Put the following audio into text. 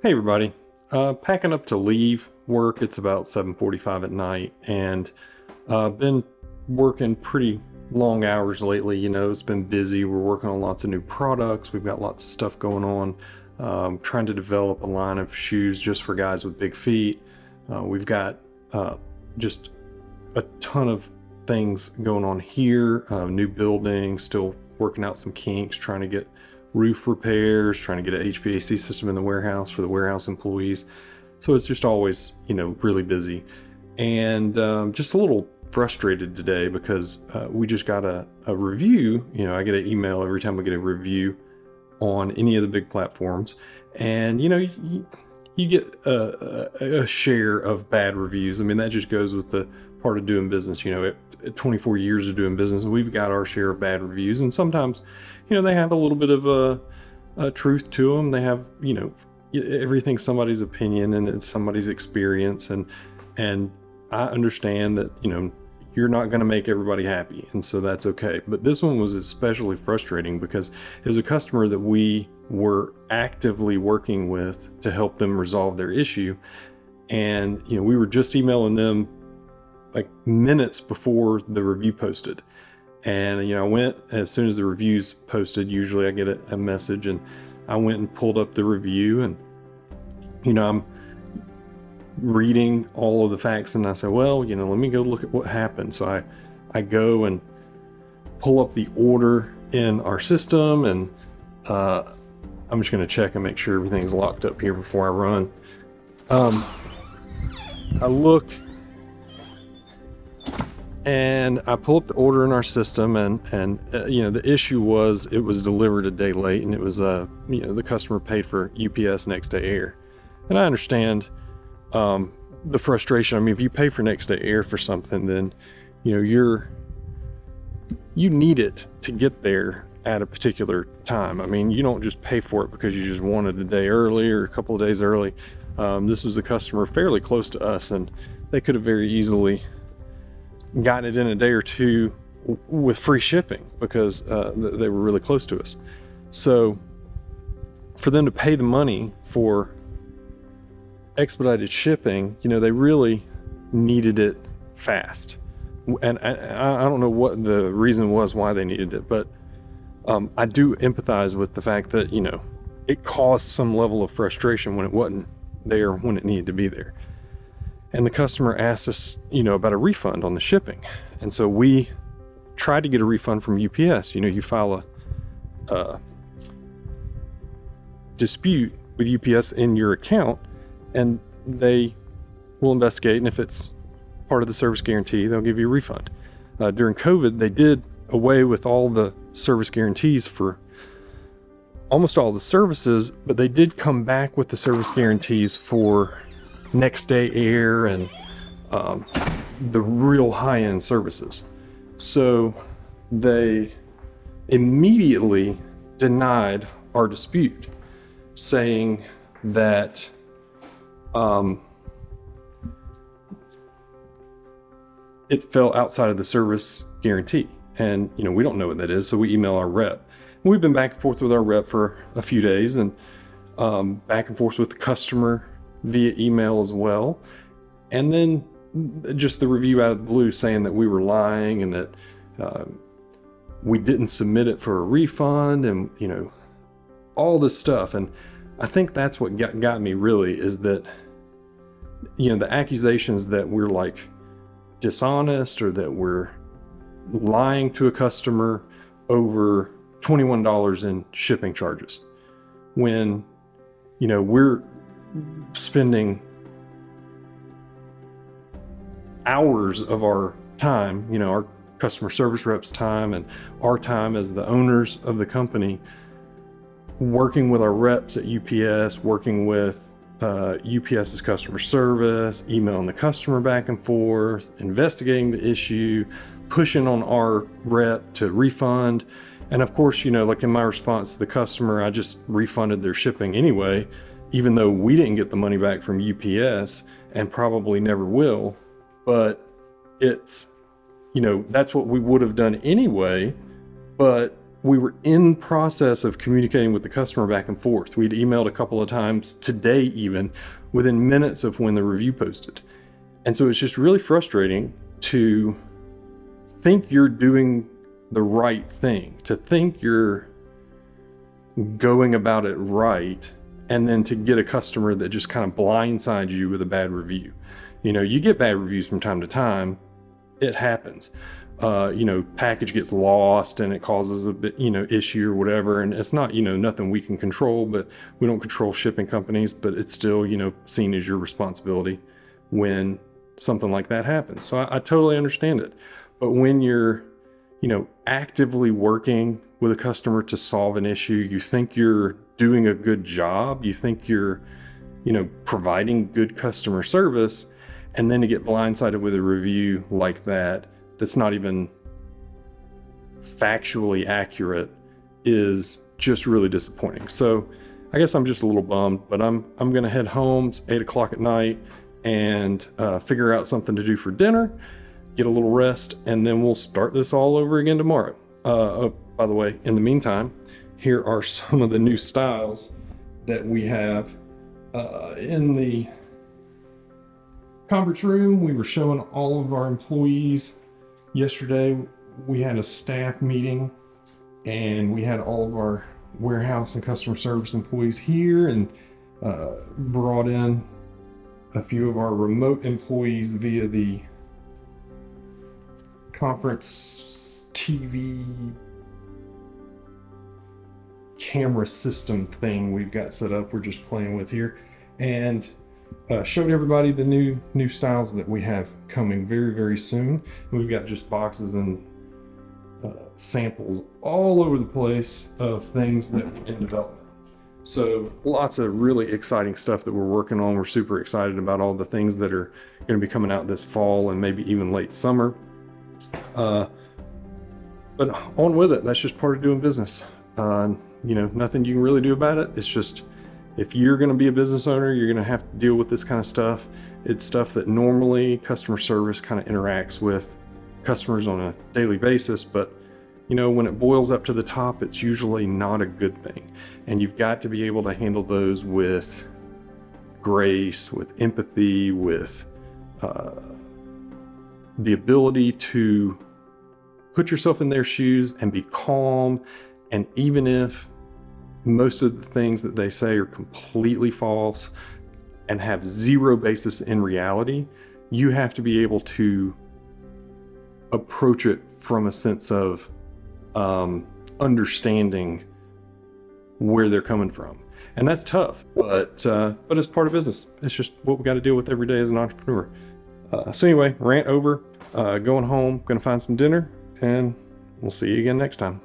Hey everybody, packing up to leave work. It's about 7:45 at night, and been working pretty long hours lately. It's been busy. We're working on lots of new products. We've got lots of stuff going on. Trying to develop a line of shoes just for guys with big feet. We've got just a ton of things going on here. New building, still working out some kinks, trying to get roof repairs, trying to get an HVAC system in the warehouse for the warehouse employees. So it's just always, really busy. And just a little frustrated today because we just got a review. I get an email every time we get a review on any of the big platforms. And, you get a share of bad reviews. I mean, that just goes with the part of doing business. At 24 years of doing business, we've got our share of bad reviews. And sometimes, they have a little bit of a truth to them. They have, everything's somebody's opinion and it's somebody's experience. And I understand that, you're not going to make everybody happy. And so that's okay. But this one was especially frustrating because it was a customer that we were actively working with to help them resolve their issue. And, we were just emailing them like minutes before the review posted. And, I went as soon as the review's posted. Usually I get a message, and I went and pulled up the review, and, I'm reading all of the facts, and I said, well, let me go look at what happened. So I go and pull up the order in our system, and I'm just going to check and make sure everything's locked up here before I run. I look and I pull up the order in our system, and the issue was it was delivered a day late, and it was the customer paid for UPS next day air. And I understand the frustration. I mean, if you pay for next day air for something, then you need it to get there at a particular time. I mean, you don't just pay for it because you just wanted a day early or a couple of days early. This was a customer fairly close to us, and they could have very easily gotten it in a day or two with free shipping because they were really close to us. So for them to pay the money for expedited shipping, they really needed it fast. And I don't know what the reason was why they needed it, but I do empathize with the fact that, it caused some level of frustration when it wasn't there when it needed to be there. And the customer asked us, about a refund on the shipping. And so we tried to get a refund from UPS. You file a dispute with UPS in your account, and they will investigate. And if it's part of the service guarantee, they'll give you a refund. During COVID, they did away with all the service guarantees for almost all the services, but they did come back with the service guarantees for next day air and the real high-end services. So they immediately denied our dispute, saying that it fell outside of the service guarantee. And we don't know what that is, so we email our rep. We've been back and forth with our rep for a few days, and back and forth with the customer via email as well. And then just the review out of the blue saying that we were lying and that we didn't submit it for a refund, and all this stuff. And I think that's what got me really, is that the accusations that we're like dishonest or that we're lying to a customer over $21 in shipping charges, when we're spending hours of our time, our customer service reps' time and our time as the owners of the company, working with our reps at UPS, working with UPS's customer service, emailing the customer back and forth, investigating the issue, pushing on our rep to refund. And of course, like in my response to the customer, I just refunded their shipping anyway, even though we didn't get the money back from UPS and probably never will. But it's, that's what we would have done anyway. But we were in process of communicating with the customer back and forth. We'd emailed a couple of times today, even within minutes of when the review posted. And so it's just really frustrating to think you're doing the right thing, to think you're going about it right, and then to get a customer that just kind of blindsides you with a bad review. You know, you get bad reviews from time to time. It happens. Package gets lost and it causes a bit, issue or whatever. And it's not, nothing we can control, but we don't control shipping companies, but it's still, seen as your responsibility when something like that happens. So I totally understand it. But when you're, actively working with a customer to solve an issue, you think you're doing a good job, you think you're, providing good customer service, and then to get blindsided with a review like that, that's not even factually accurate, is just really disappointing. So I guess I'm just a little bummed, but I'm going to head home. It's 8 o'clock at night and figure out something to do for dinner, get a little rest, and then we'll start this all over again tomorrow. By the way, in the meantime, here are some of the new styles that we have in the conference room. We were showing all of our employees yesterday. We had a staff meeting and we had all of our warehouse and customer service employees here, and brought in a few of our remote employees via the conference TV camera system thing we've got set up. We're just playing with here, and showed everybody the new styles that we have coming very, very soon. We've got just boxes and samples all over the place of things that are in development. So lots of really exciting stuff that we're working on. We're super excited about all the things that are going to be coming out this fall and maybe even late summer. But on with it. That's just part of doing business. Nothing you can really do about it. It's just, if you're going to be a business owner, you're going to have to deal with this kind of stuff. It's stuff that normally customer service kind of interacts with customers on a daily basis, but when it boils up to the top, it's usually not a good thing. And you've got to be able to handle those with grace, with empathy, with the ability to put yourself in their shoes and be calm. And even if most of the things that they say are completely false and have zero basis in reality, you have to be able to approach it from a sense of understanding where they're coming from. And that's tough, but it's part of business. It's just what we got to deal with every day as an entrepreneur. So anyway, rant over, going home, gonna find some dinner, and we'll see you again next time.